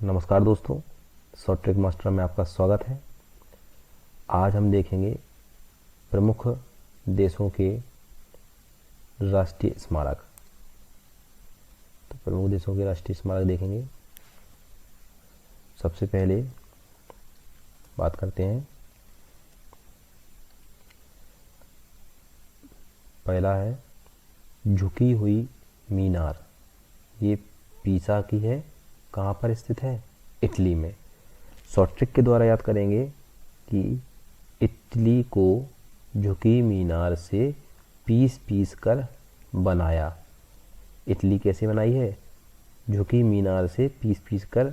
नमस्कार दोस्तों, short trick master में आपका स्वागत है। आज हम देखेंगे प्रमुख देशों के राष्ट्रीय स्मारक। तो प्रमुख देशों के राष्ट्रीय स्मारक देखेंगे। सबसे पहले बात करते हैं, पहला है झुकी हुई मीनार। ये पीसा की है। कहाँ पर स्थित है? इटली में। शॉर्ट ट्रिक के द्वारा याद करेंगे कि इटली को झुकी मीनार से पीस पीस कर बनाया। इटली कैसे बनाई है? झुकी मीनार से पीस पीस कर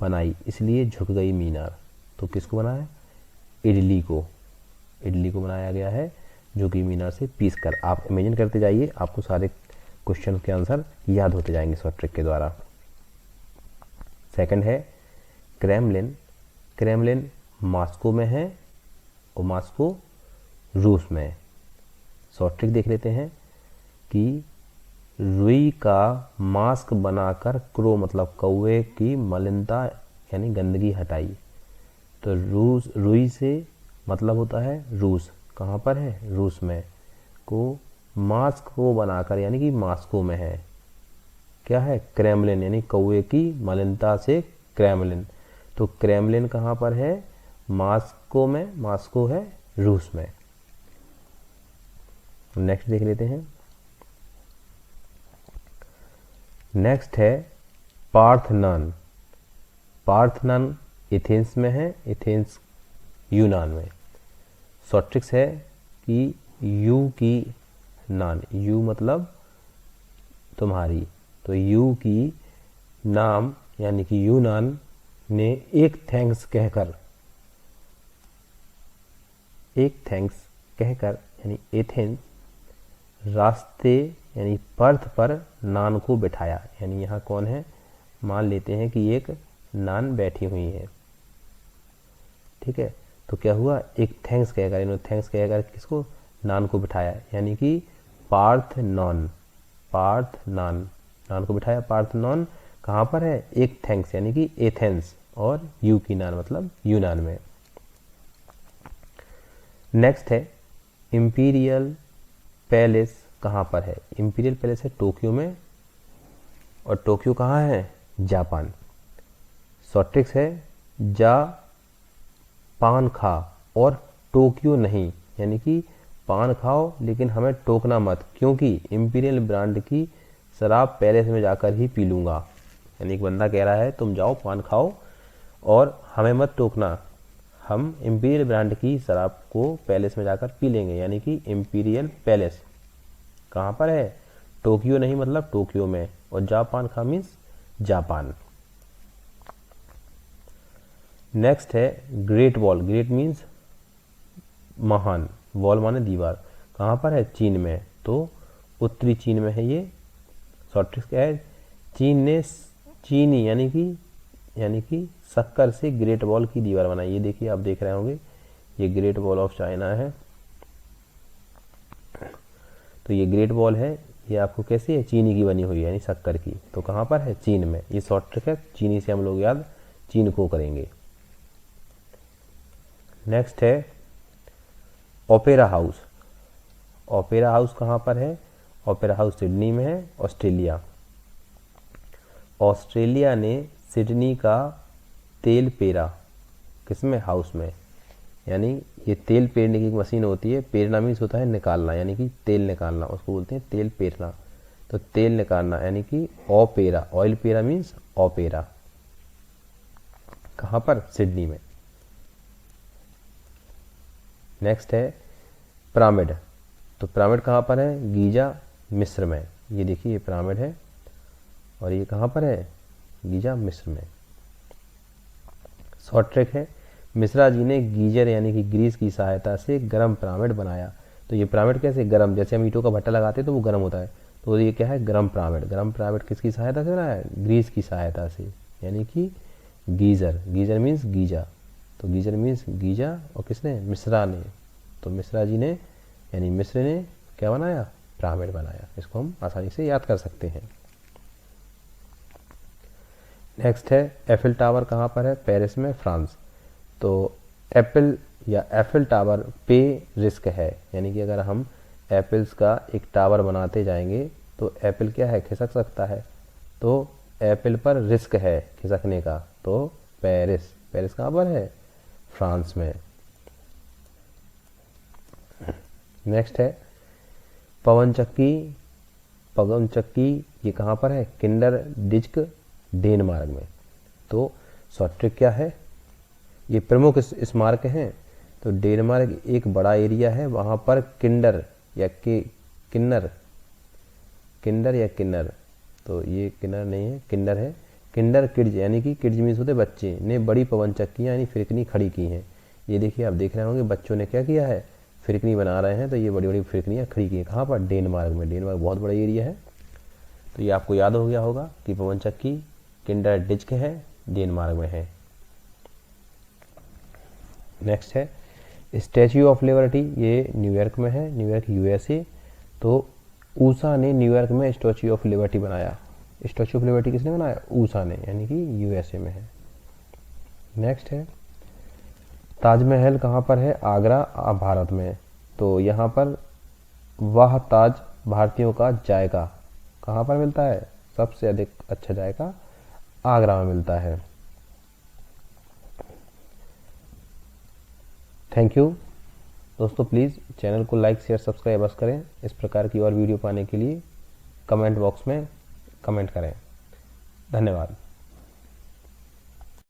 बनाई, इसलिए झुक गई मीनार। तो किसको बनाया? इटली को। इटली को बनाया गया है झुकी मीनार से पीस कर। आप इमेजिन करते जाइए, आपको सारे क्वेश्चन के आंसर याद होते जाएंगे शॉर्ट ट्रिक के द्वारा। सेकंड है क्रेमलिन। क्रेमलिन मॉस्को में है और मॉस्को रूस में है। शॉर्ट ट्रिक देख लेते हैं कि रुई का मास्क बनाकर क्रो मतलब कौवे की मलिनता यानी गंदगी हटाई। तो रुई से मतलब होता है रूस। कहाँ पर है? रूस में। को मास्क को बनाकर यानी कि मॉस्को में है। क्या है? क्रेमलिन यानी कौवे की मलिनता से क्रेमलिन। तो क्रेमलिन कहाँ पर है? मॉस्को में। मॉस्को है रूस में। नेक्स्ट देख लेते हैं। नेक्स्ट है पार्थनन। पार्थनन एथेंस में है। एथेंस यूनान में। शॉर्ट ट्रिक्स है कि यू की नान, यू मतलब तुम्हारी, तो यू की नाम यानी कि यूनान ने एक थैंक्स कहकर यानी एथेंस रास्ते यानी पर्थ पर नान को बिठाया। यानी यहाँ कौन है? मान लेते हैं कि एक नान बैठी हुई है, ठीक है। तो क्या हुआ? एक थैंक्स कहकर, इन्होंने थैंक्स कहकर किसको? नान को बिठाया, यानी कि पार्थनॉन। पार्थनॉन, नान को बिठाया। पार्थनॉन कहाँ पर है? एक थैंक्स यानी कि एथेंस और यू की नान मतलब यूनान में। नेक्स्ट है इंपीरियल पैलेस। कहाँ पर है? इंपीरियल पैलेस है टोक्यो में, और टोक्यो कहाँ है? जापान। शॉर्ट ट्रिक्स है पान खा और टोक्यो नहीं, यानी कि पान खाओ लेकिन हमें टोकना मत, क्योंकि इंपीरियल ब्रांड की शराब पैलेस में जाकर ही पी लूँगा। यानी एक बंदा कह रहा है तुम जाओ पान खाओ और हमें मत टोकना, हम इंपीरियल ब्रांड की शराब को पैलेस में जाकर पी लेंगे। यानी कि इंपीरियल पैलेस कहाँ पर है? टोक्यो नहीं मतलब टोक्यो में, और जापान खा मीन्स जापान। नेक्स्ट है ग्रेट वॉल। ग्रेट मीन्स महान, वॉल माने दीवार। कहाँ पर है? चीन में। तो उत्तरी चीन में है ये। शॉर्ट ट्रिक्स क्या है? चीन ने चीनी यानी कि शक्कर से ग्रेट वॉल की दीवार बनाई। ये देखिए, आप देख रहे होंगे, ये ग्रेट वॉल ऑफ चाइना है। तो ये ग्रेट वॉल है, ये आपको कैसी है? चीनी की बनी हुई है, यानी शक्कर की। तो कहाँ पर है? चीन में। ये शॉर्ट ट्रिक है, चीनी से हम लोग याद चीन को करेंगे। नेक्स्ट है ओपेरा हाउस। ओपेरा हाउस कहाँ पर है? ओपेरा हाउस सिडनी में है, ऑस्ट्रेलिया। ऑस्ट्रेलिया ने सिडनी का तेल पेरा, किसमें? हाउस में। यानी ये तेल पेरने की एक मशीन होती है। पेरना मीन्स होता है निकालना, यानी कि तेल निकालना, उसको बोलते हैं तेल पेरना। तो तेल निकालना यानी कि ओपेरा, ऑयल पेरा मीन्स ओपेरा। कहाँ पर? सिडनी में। नेक्स्ट है पिरामिड। तो पिरामिड कहाँ पर है? गीजा मिस्र में। ये देखिए, ये पिरामिड है और ये कहाँ पर है? गीजा मिस्र में। शॉर्ट ट्रिक है मिश्रा जी ने गीजर यानी कि ग्रीस की सहायता से गर्म पिरामिड बनाया। तो ये पिरामिड कैसे? गर्म, जैसे हम ईंटों का भट्टा लगाते हैं तो वो गर्म होता है, तो ये क्या है? गर्म पिरामिड। गर्म पिरामिड किसकी सहायता से बनाया है? ग्रीस की सहायता से, यानी कि गीजर। गीजर मीन्स गीजा, तो गीजर मीन्स गीजा, और किसने? मिश्रा ने। तो मिश्रा जी ने यानी मिस्र ने क्या बनाया? पिरामिड बनाया। इसको हम आसानी से याद कर सकते हैं। नेक्स्ट है एफिल टावर कहाँ पर है, पेरिस में, फ्रांस। तो एप्पल या एफिल टावर पे रिस्क है, यानी कि अगर हम एप्पल्स का एक टावर बनाते जाएंगे तो एप्पल क्या है, खिसक सकता है, तो एप्पल पर रिस्क है खिसकने का, तो पेरिस। पेरिस कहाँ पर है, फ्रांस में। नेक्स्ट है पवन चक्की। पवन चक्की ये कहाँ पर है, किंडर डिज्क, डेनमार्क में। तो शॉर्ट ट्रिक क्या है, ये प्रमुख स्मारक हैं। तो डेनमार्क एक बड़ा एरिया है, वहाँ पर किंडर या किन्नर, किंडर या किन्नर, तो ये किन्नर नहीं है, किंडर है। किंडर किड्स यानी कि किड्स मीन्स होते बच्चे ने बड़ी पवन चक्कियाँ यानी फिरकनी खड़ी की हैं। ये देखिए आप देख रहे होंगे बच्चों ने क्या किया है, फिरकनी बना रहे हैं, तो ये बड़ी बड़ी फिरकनियाँ खड़ी की हैं। कहाँ पर, डेनमार्क में। डेनमार्क बहुत बड़ा एरिया है, तो ये आपको याद हो गया होगा कि पवन चक्की किंडर डिज्क है, डेनमार्क में है। नेक्स्ट है स्टैच्यू ऑफ लिबर्टी, ये न्यूयॉर्क में है, न्यूयॉर्क यूएसए। तो ऊषा ने न्यूयॉर्क में स्टैच्यू ऑफ लिबर्टी बनाया। स्टैच्यू ऑफ लिबर्टी किसने बनाया, ऊषा ने, यानी कि यूएसए में है। नेक्स्ट है ताजमहल कहाँ पर है, आगरा, भारत में। तो यहाँ पर वह ताज भारतीयों का जायका कहाँ पर मिलता है, सबसे अधिक अच्छा जायका आगरा में मिलता है। थैंक यू दोस्तों, प्लीज़ चैनल को लाइक शेयर सब्सक्राइब बस करें। इस प्रकार की और वीडियो पाने के लिए कमेंट बॉक्स में कमेंट करें। धन्यवाद।